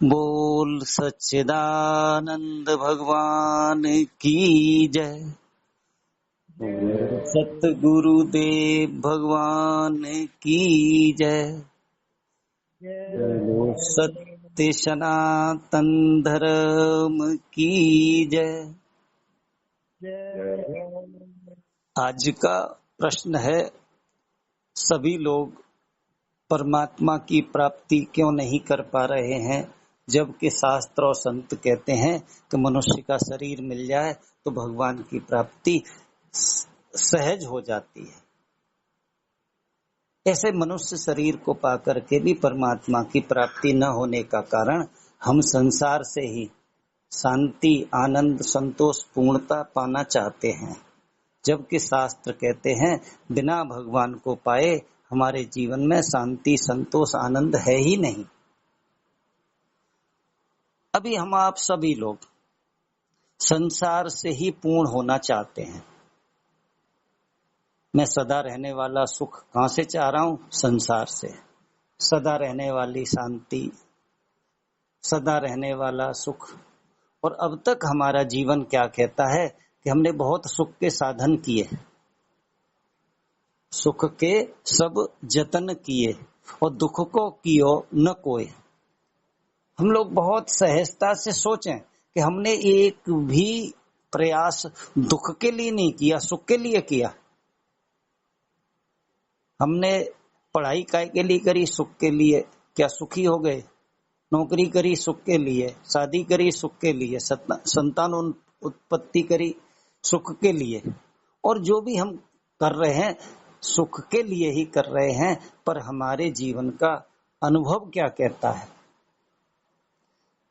बोल सच्चिदानंद भगवान की जय। सतगुरुदेव भगवान की जय। बोलो सत्य सनातन धर्म की जय। आज का प्रश्न है, सभी लोग परमात्मा की प्राप्ति क्यों नहीं कर पा रहे हैं, जबकि शास्त्र और संत कहते हैं कि मनुष्य का शरीर मिल जाए तो भगवान की प्राप्ति सहज हो जाती है। ऐसे मनुष्य शरीर को पाकर के भी परमात्मा की प्राप्ति न होने का कारण हम संसार से ही शांति, आनंद, संतोष, पूर्णता पाना चाहते हैं, जबकि शास्त्र कहते हैं बिना भगवान को पाए हमारे जीवन में शांति, संतोष, आनंद है ही नहीं। अभी हम आप सभी लोग संसार से ही पूर्ण होना चाहते हैं। मैं सदा रहने वाला सुख कहां से चाह रहा हूं? संसार से। सदा रहने वाली शांति, सदा रहने वाला सुख। और अब तक हमारा जीवन क्या कहता है कि हमने बहुत सुख के साधन किए, सुख के सब जतन किए और दुख को कियो न कोई। हम लोग बहुत सहजता से सोचें कि हमने एक भी प्रयास दुख के लिए नहीं किया, सुख के लिए किया। हमने पढ़ाई काय के लिए करी? सुख के लिए। क्या सुखी हो गए? नौकरी करी सुख के लिए, शादी करी सुख के लिए, संतान उत्पत्ति करी सुख के लिए। और जो भी हम कर रहे हैं सुख के लिए ही कर रहे हैं, पर हमारे जीवन का अनुभव क्या कहता है?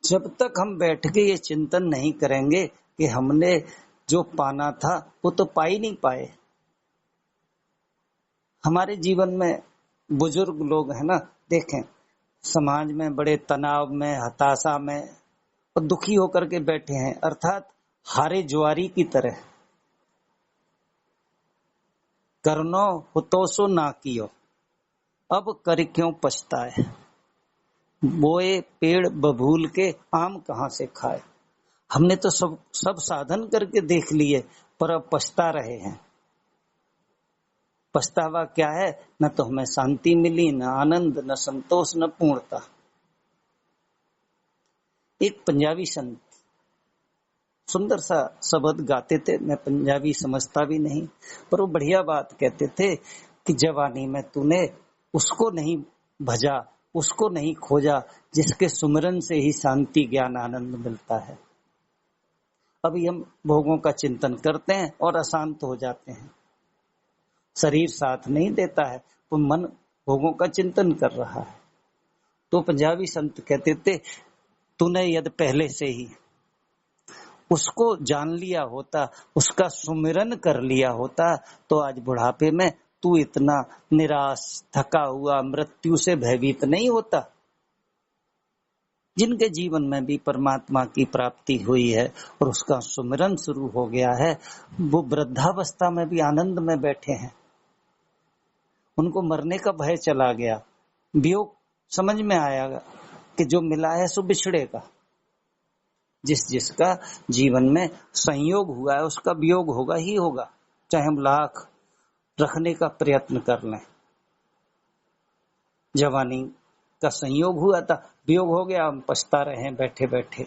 जब तक हम बैठ के ये चिंतन नहीं करेंगे कि हमने जो पाना था वो तो पा ही नहीं पाए। हमारे जीवन में बुजुर्ग लोग हैं ना, देखें समाज में बड़े तनाव में, हताशा में और दुखी होकर के बैठे हैं, अर्थात हारे जुआरी की तरह। करनो हुतोसो ना कियो, अब कर क्यों पछताए। बोए पेड़ बबूल के आम कहां से खाए। हमने तो सब साधन करके देख लिए, पर अब पछता रहे हैं। पछतावा क्या है? न तो हमें शांति मिली, न आनंद, न संतोष, न पूर्णता। एक पंजाबी संत सुंदर सा शब्द गाते थे, मैं पंजाबी समझता भी नहीं, पर वो बढ़िया बात कहते थे कि जवानी में तूने उसको नहीं भजा, उसको नहीं खोजा जिसके सुमिरन से ही शांति, ज्ञान, आनंद मिलता है। अभी हम भोगों का चिंतन करते हैं और अशांत हो जाते हैं। शरीर साथ नहीं देता है तो मन भोगों का चिंतन कर रहा है। तो पंजाबी संत कहते थे, तूने यदि पहले से ही उसको जान लिया होता, उसका सुमिरन कर लिया होता, तो आज बुढ़ापे में तू इतना निराश, थका हुआ, मृत्यु से भयभीत नहीं होता। जिनके जीवन में भी परमात्मा की प्राप्ति हुई है और उसका सुमिरन शुरू हो गया है, वो वृद्धावस्था में भी आनंद में बैठे हैं। उनको मरने का भय चला गया, वियोग समझ में आया कि जो मिला है सो बिछड़ेगा। जिसका जीवन में संयोग हुआ है उसका वियोग होगा ही होगा, चाहे हम लाख रखने का प्रयत्न कर लें। जवानी का संयोग हुआ था, वियोग हो गया, हम पछता रहे हैं बैठे बैठे।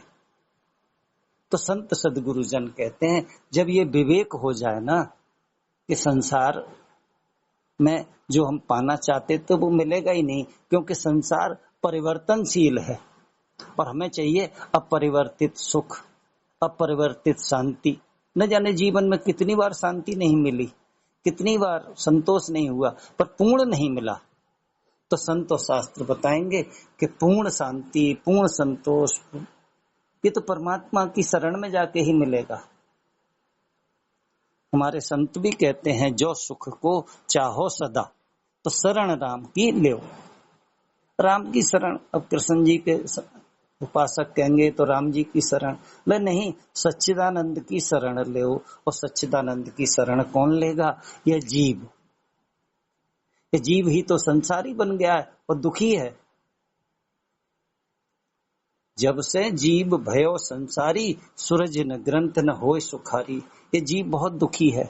तो संत सदगुरुजन कहते हैं, जब ये विवेक हो जाए ना कि संसार में जो हम पाना चाहते तो वो मिलेगा ही नहीं, क्योंकि संसार परिवर्तनशील है और हमें चाहिए अपरिवर्तित सुख, अपरिवर्तित शांति। न जाने जीवन में कितनी बार शांति नहीं मिली, कितनी बार संतोष नहीं हुआ, पर पूर्ण नहीं मिला। तो संत और शास्त्र बताएंगे कि पूर्ण शांति, पूर्ण संतोष ये तो परमात्मा की शरण में जाके ही मिलेगा। हमारे संत भी कहते हैं, जो सुख को चाहो सदा तो शरण राम की लो। राम की शरण, अब कृष्ण जी के उपासक कहेंगे तो राम जी की शरण ले, नहीं, सच्चिदानंद की शरण ले। और सच्चिदानंद की शरण कौन लेगा? यह जीव। ये जीव ही तो संसारी बन गया है और दुखी है। जब से जीव भयो संसारी, सूरज न ग्रंथ न होए सुखारी। ये जीव बहुत दुखी है,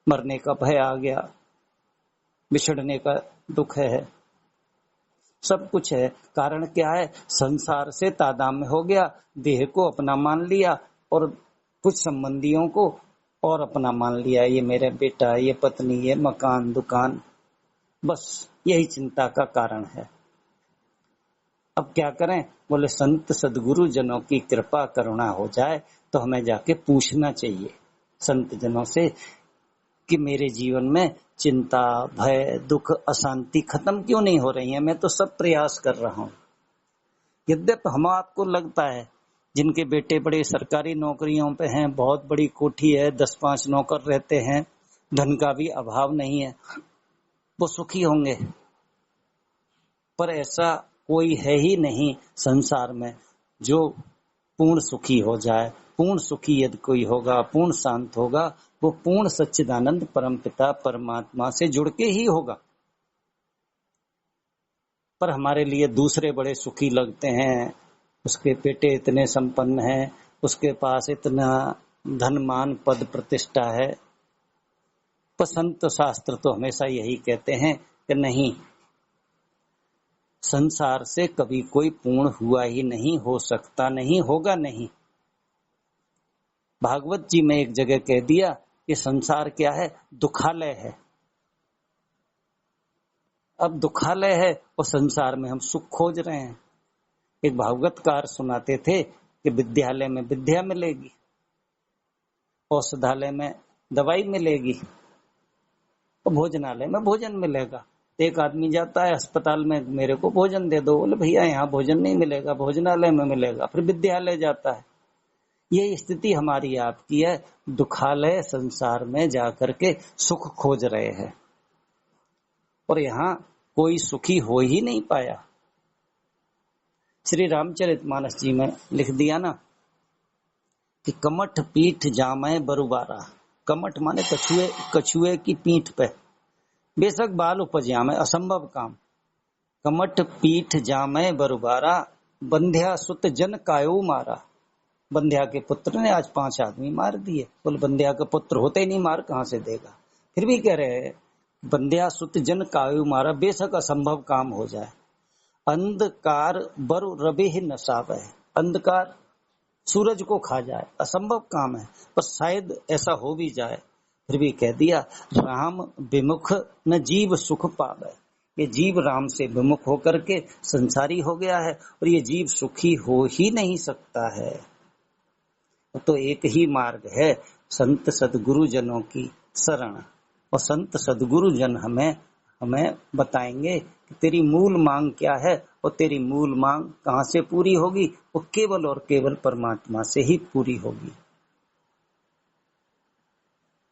मरने का भय आ गया, बिछड़ने का दुख है, सब कुछ है। कारण क्या है? संसार से तादाम्य हो गया, देह को अपना मान लिया और कुछ संबंधियों को और अपना मान लिया। ये मेरा बेटा, ये पत्नी, ये मकान, दुकान, बस यही चिंता का कारण है। अब क्या करें? बोले संत सदगुरु जनों की कृपा करुणा हो जाए तो हमें जाके पूछना चाहिए संत जनों से कि मेरे जीवन में चिंता, भय, दुख, अशांति खत्म क्यों नहीं हो रही है? मैं तो सब प्रयास कर रहा हूं। यद्यपि हम आपको लगता है जिनके बेटे बड़े सरकारी नौकरियों पे हैं, बहुत बड़ी कोठी है, 10-5 नौकर रहते हैं, धन का भी अभाव नहीं है, वो सुखी होंगे। पर ऐसा कोई है ही नहीं संसार में जो पूर्ण सुखी हो जाए। पूर्ण सुखी यदि कोई होगा, पूर्ण शांत होगा, वो पूर्ण सच्चिदानंद परमपिता परमात्मा से जुड़ के ही होगा। पर हमारे लिए दूसरे बड़े सुखी लगते हैं, उसके बेटे इतने संपन्न हैं, उसके पास इतना धन मान पद प्रतिष्ठा है। पर संत शास्त्र तो हमेशा यही कहते हैं कि नहीं, संसार से कभी कोई पूर्ण हुआ ही नहीं, हो सकता नहीं, होगा नहीं। भागवत जी में एक जगह कह दिया कि संसार क्या है? दुखालय है। अब दुखालय है और संसार में हम सुख खोज रहे हैं। एक भागवतकार सुनाते थे कि विद्यालय में विद्या मिलेगी, औषधालय में दवाई मिलेगी और भोजनालय में भोजन मिलेगा। एक आदमी जाता है अस्पताल में, मेरे को भोजन दे दो। बोले भैया यहाँ भोजन नहीं मिलेगा, भोजनालय में मिलेगा। फिर विद्यालय जाता है। ये स्थिति हमारी आपकी है। दुखालय संसार में जाकर के सुख खोज रहे हैं और यहाँ कोई सुखी हो ही नहीं पाया। श्री रामचरितमानस जी में लिख दिया ना कि कमठ पीठ जामय बरुबारा। कमठ माने कछुए, कछुए की पीठ पे बेशक बाल उपज जामे, असंभव काम। कमठ पीठ जामय बरुबारा, बंध्या सुत जन कायो मारा। बंध्या के पुत्र ने आज 5 आदमी मार दिए। बोले बंध्या के पुत्र होते ही नहीं, मार कहां से देगा? फिर भी कह रहे हैं बंध्या सुत जन कायो मारा, बेशक असंभव काम हो जाए। अंधकार बरु रबे ही नसावे, अंधकार सूरज को खा जाए, असंभव काम है, पर शायद ऐसा हो भी जाए। फिर भी कह दिया राम विमुख न जीव सुख पावे। ये जीव राम से विमुख होकर के संसारी हो गया है और ये जीव सुखी हो ही नहीं सकता है। तो एक ही मार्ग है, संत सदगुरु जनों की शरण। और संत सदगुरु जन हमें बताएंगे कि तेरी मूल मांग क्या है और तेरी मूल मांग कहां से पूरी होगी। वो केवल और केवल परमात्मा से ही पूरी होगी।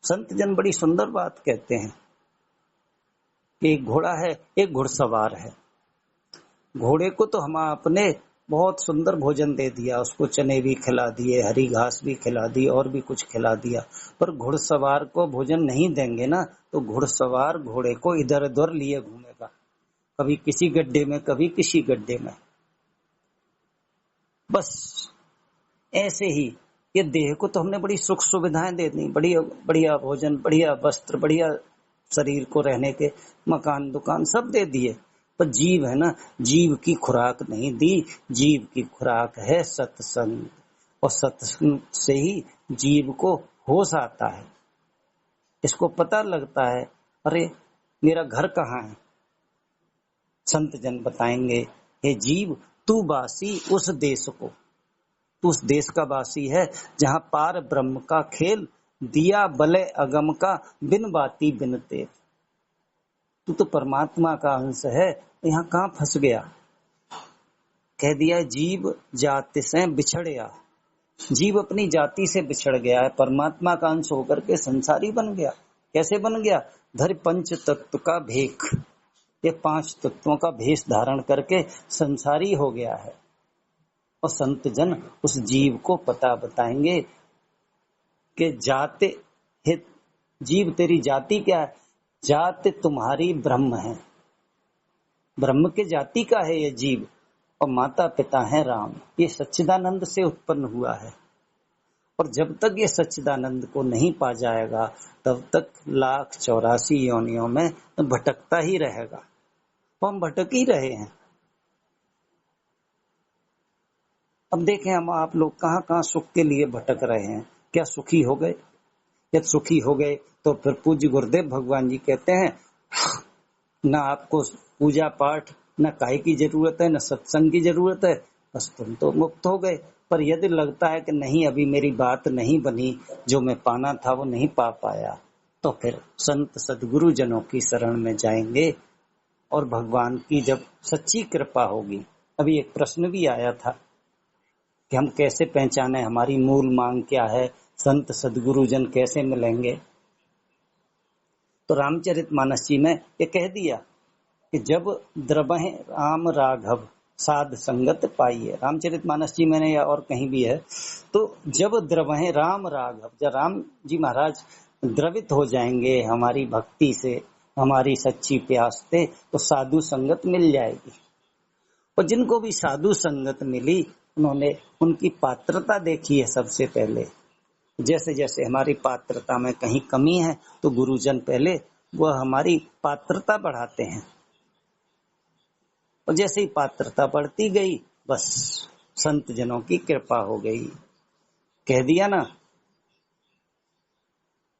संत जन बड़ी सुंदर बात कहते हैं कि एक घोड़ा है, एक घुड़सवार है। घोड़े को तो हम आपने बहुत सुंदर भोजन दे दिया, उसको चने भी खिला दिए, हरी घास भी खिला दी और भी कुछ खिला दिया। पर घुड़सवार को भोजन नहीं देंगे ना, तो घुड़सवार घोड़े को इधर उधर लिए घूमेगा, कभी किसी गड्ढे में, कभी किसी गड्ढे में। बस ऐसे ही ये देह को तो हमने बड़ी सुख सुविधाएं दे दी, बढ़िया बढ़िया भोजन, बढ़िया वस्त्र, बढ़िया शरीर को रहने के मकान, दुकान सब दे दिए। पर जीव है ना, जीव की खुराक नहीं दी। जीव की खुराक है सत्संग, और सत्संग से ही जीव को होश आता है। इसको पता लगता है अरे मेरा घर कहाँ है। संत जन बताएंगे हे जीव तू वासी उस देश को, तू उस देश का वासी है जहां पार ब्रह्म का खेल, दिया बले अगम का बिन बाती बिन तेल। तू तो परमात्मा का अंश है, यहाँ कहाँ फंस गया। कह दिया जीव जाति से बिछड़या। जीव अपनी जाति से बिछड़ गया है, परमात्मा का अंश होकर के संसारी बन गया। कैसे बन गया? धर पंच तत्व का भेख, ये 5 तत्वों का भेष धारण करके संसारी हो गया है। और संत जन उस जीव को पता बताएंगे कि जाते हित, जीव तेरी जाति क्या है? जाति तुम्हारी ब्रह्म है, ब्रह्म के जाति का है ये जीव। और माता पिता हैं राम। ये सच्चिदानंद से उत्पन्न हुआ है, और जब तक ये सच्चिदानंद को नहीं पा जाएगा तब तक 1,84 योनियों में भटकता ही रहेगा। तो हम भटक ही रहे हैं। अब देखें हम आप लोग कहाँ कहाँ सुख के लिए भटक रहे हैं। क्या सुखी हो गए? यदि सुखी हो गए तो फिर पूज्य गुरुदेव भगवान जी कहते हैं ना आपको पूजा पाठ न काहे की जरूरत है, न सत्संग की जरूरत है, बस तुम तो मुक्त हो गए। पर यदि लगता है कि नहीं अभी मेरी बात नहीं बनी, जो मैं पाना था वो नहीं पा पाया, तो फिर संत सदगुरु जनों की शरण में जाएंगे और भगवान की जब सच्ची कृपा होगी। अभी एक प्रश्न भी आया था कि हम कैसे पहचाने, हमारी मूल मांग क्या है, संत सदगुरु जन कैसे मिलेंगे। तो रामचरितमानस जी में ये कह दिया कि जब द्रवहें राम राघव साध संगत पाइए। रामचरितमानस जी मैंने या और कहीं भी है, तो जब द्रवहें राम राघव, जब राम जी महाराज द्रवित हो जाएंगे हमारी भक्ति से, हमारी सच्ची प्यास से, तो साधु संगत मिल जाएगी। और जिनको भी साधु संगत मिली उन्होंने उनकी पात्रता देखी है सबसे पहले। जैसे जैसे हमारी पात्रता में कहीं कमी है तो गुरुजन पहले वह हमारी पात्रता बढ़ाते हैं, और जैसे ही पात्रता बढ़ती गई बस संत जनों की कृपा हो गई। कह दिया ना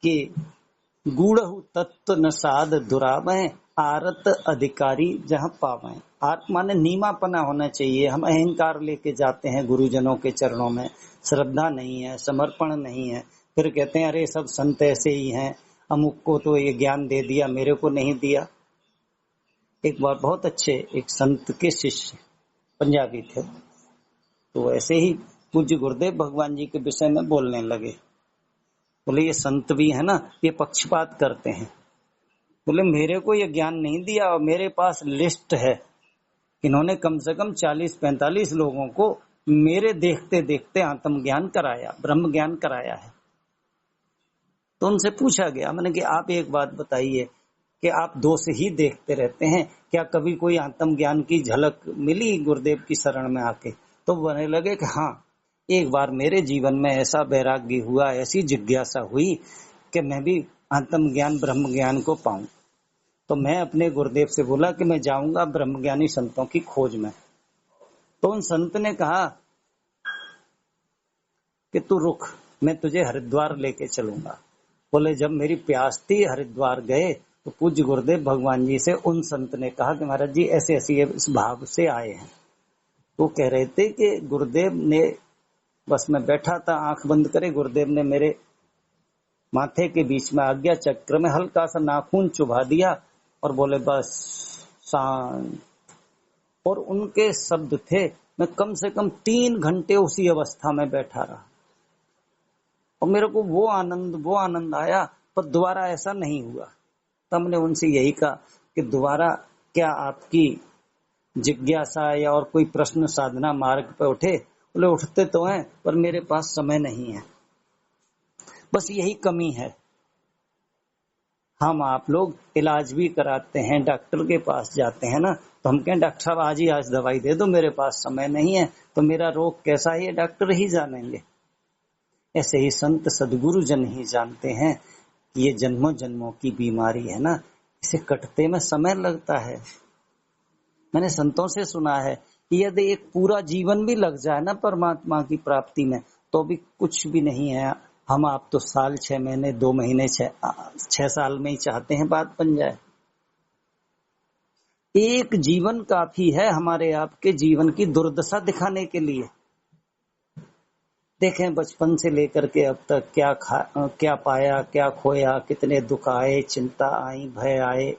कि गूढ़हु तत्व न साध दुरावै, आरत अधिकारी जहां पावें। आत्मा ने नीमापना होना चाहिए। हम अहंकार लेके जाते हैं गुरुजनों के चरणों में, श्रद्धा नहीं है, समर्पण नहीं है, फिर कहते हैं अरे सब संत ऐसे ही हैं, अमुक को तो ये ज्ञान दे दिया, मेरे को नहीं दिया। एक बार बहुत अच्छे एक संत के शिष्य पंजाबी थे, तो ऐसे ही पूज्य गुरुदेव भगवान जी के विषय में बोलने लगे। बोले ये संत भी है ना, ये पक्षपात करते हैं। बोले मेरे को ये ज्ञान नहीं दिया, और मेरे पास लिस्ट है, इन्होंने कम से कम 40-45 लोगों को मेरे देखते देखते आत्म ज्ञान कराया, ब्रह्म ज्ञान कराया है। तो उनसे पूछा गया, मैंने कि आप एक बात बताइए कि आप दो से ही देखते रहते हैं, क्या कभी कोई आत्म ज्ञान की झलक मिली गुरुदेव की शरण में आके? तो बोलने लगे कि हाँ, एक बार मेरे जीवन में ऐसा वैराग्य हुआ, ऐसी जिज्ञासा हुई कि मैं भी आत्म ज्ञान ब्रह्म ज्ञान को पाऊं। तो मैं अपने गुरुदेव से बोला कि मैं जाऊंगा ब्रह्मज्ञानी संतों की खोज में। तो उन संत ने कहा कि तू रुक, मैं तुझे हरिद्वार लेके चलूंगा। बोले जब मेरी प्यास थी हरिद्वार गए तो पूज्य गुरुदेव भगवान जी से उन संत ने कहा कि महाराज जी ऐसे ऐसे इस भाव से आए हैं। वो कह रहे थे कि गुरुदेव ने, बस मैं बैठा था आंख बंद करे, गुरुदेव ने मेरे माथे के बीच में आज्ञा चक्र में हल्का सा नाखून चुभा दिया और बोले बस शांत। और उनके शब्द थे, मैं कम से कम 3 घंटे उसी अवस्था में बैठा रहा, और मेरे को वो आनंद आया, पर दोबारा ऐसा नहीं हुआ। तब हमने उनसे यही कहा कि दोबारा क्या आपकी जिज्ञासा या और कोई प्रश्न साधना मार्ग पे उठे? बोले उठते तो हैं, पर मेरे पास समय नहीं है, बस यही कमी है। हम आप लोग इलाज भी कराते हैं, डॉक्टर के पास जाते हैं ना, तो हम कहें डॉक्टर साहब आज दवाई दे दो, मेरे पास समय नहीं है, तो मेरा रोग कैसा है ये डॉक्टर ही जानेंगे। ऐसे ही संत सदगुरु जन ही जानते हैं कि ये जन्मों जन्मों की बीमारी है ना, इसे कटते में समय लगता है। मैंने संतों से सुना है कि यदि एक पूरा जीवन भी लग जाए ना परमात्मा की प्राप्ति में, तो भी कुछ भी नहीं है। हम आप तो साल 6 महीने 2 महीने 6 साल में ही चाहते हैं बात बन जाए। एक जीवन काफी है हमारे आपके जीवन की दुर्दशा दिखाने के लिए। देखें बचपन से लेकर के अब तक क्या पाया, क्या खोया, कितने दुख आए, चिंता आई, भय आए।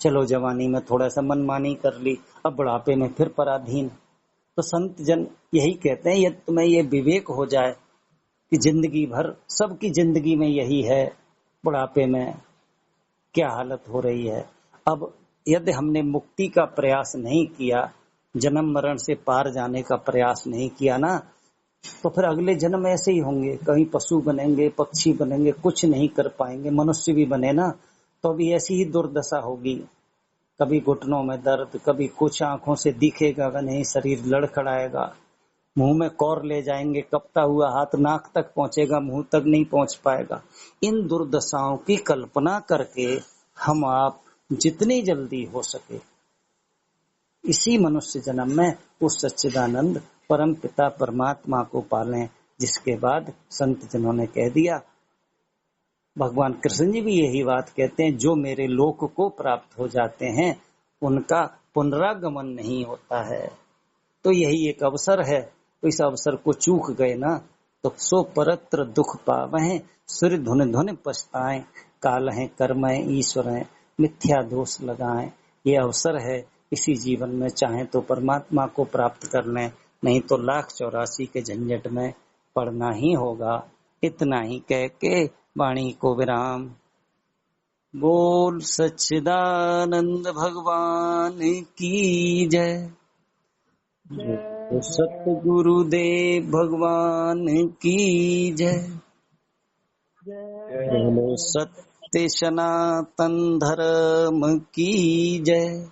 चलो जवानी में थोड़ा सा मनमानी कर ली, अब बुढ़ापे में फिर पराधीन। तो संत जन यही कहते हैं, यदि तुम्हें ये विवेक हो जाए कि जिंदगी भर सबकी जिंदगी में यही है, बुढ़ापे में क्या हालत हो रही है। अब यदि हमने मुक्ति का प्रयास नहीं किया, जन्म मरण से पार जाने का प्रयास नहीं किया ना, तो फिर अगले जन्म ऐसे ही होंगे, कहीं पशु बनेंगे, पक्षी बनेंगे, कुछ नहीं कर पाएंगे। मनुष्य भी बने ना तो भी ऐसी ही दुर्दशा होगी। कभी घुटनों में दर्द, कभी कुछ, आंखों से दिखेगा नहीं, शरीर लड़खड़ाएगा, मुंह में कौर ले जाएंगे, कपता हुआ हाथ नाक तक पहुंचेगा, मुंह तक नहीं पहुंच पाएगा। इन दुर्दशाओं की कल्पना करके हम आप जितनी जल्दी हो सके इसी मनुष्य जन्म में उस सच्चिदानंद परम पिता परमात्मा को पालें, जिसके बाद संत जनों ने कह दिया, भगवान कृष्ण जी भी यही बात कहते हैं, जो मेरे लोक को प्राप्त हो जाते हैं उनका पुनरागमन नहीं होता है। तो यही एक अवसर है, तो इस अवसर को चूक गए ना तो सो परत्र दुख पावहें, सूर्य धुन धुन पछताएं, काल है कर्म है ईश्वर है, मिथ्या दोष लगाएं। ये अवसर है, इसी जीवन में चाहे तो परमात्मा को प्राप्त कर लें, नहीं तो 1,84 के झंझट में पड़ना ही होगा। इतना ही कह के वाणी को विराम। बोल सच्चिदानंद भगवान की जय। सतगुरुदेव भगवान की जय। बोलो सत्य सनातन धर्म की जय।